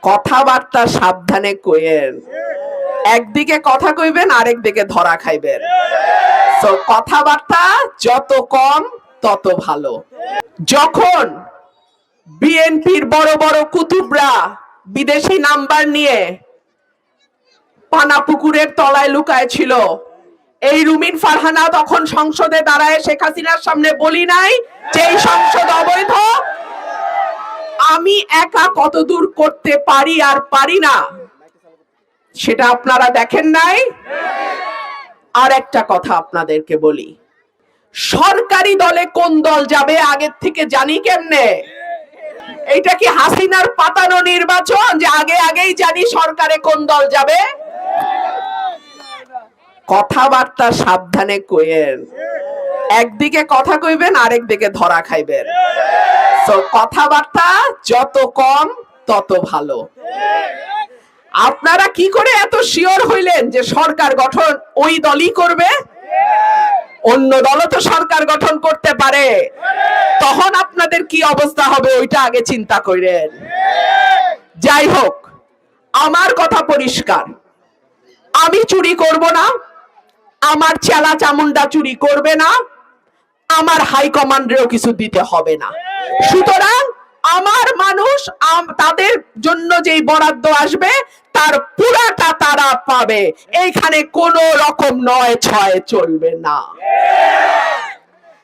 কথাবার্তা সাবধানে কইেন। একদিকে কথা কইবেন, আরেকদিকে ধরা খাইবেন। তো কথাবার্তা যত কম তত ভালো। যখন বিএনপির বড় বড় কুতুবরা বিদেশি নাম্বার নিয়ে পানাপুকুরের তলায় লুকায় ছিল, এই রুমিন ফারহানা তখন সংসদে দাঁড়ায় শেখ হাসিনার সামনে বলি নাই যে এই সংসদ অবৈধ? আমি একা কতদূর করতে পারি আর পারি না সেটা আপনারা দেখেন নাই। আর একটা কথা আপনাদেরকে বলি, সরকারি দলে কোন দল যাবে আগের থেকে জানি কেমনে? এইটা কি হাসিনার পাতানো নির্বাচন যে আগে আগেই জানি সরকারে কোন দল যাবে? কথাবার্তা সাবধানে কইেন। একদিকে কথা কইবেন, আরেকদিকে ধরা খাইবেন। তো কথাবার্তা যত কম তত ভালো। আপনারা কি করে এত শিওর হইলেন যে সরকার গঠন ওই দলই করবে? অন্য দলও তো সরকার গঠন করতে পারে। তখন আপনাদের কি অবস্থা হবে ওইটা আগে চিন্তা করেন। যাই হোক, আমার কথা পরিষ্কার, আমি চুরি করব না, আমার চেলা চামুন্ডা চুরি করবে না, আমার হাইকমান্ডেরও কিছু দিতে হবে না। সুতরাং আমার মানুষ তাদের জন্য যেই বরাদ্দ আসবে তার পুরাটা তারা পাবে। এইখানে কোনো রকম নয় ছয় চলবে না।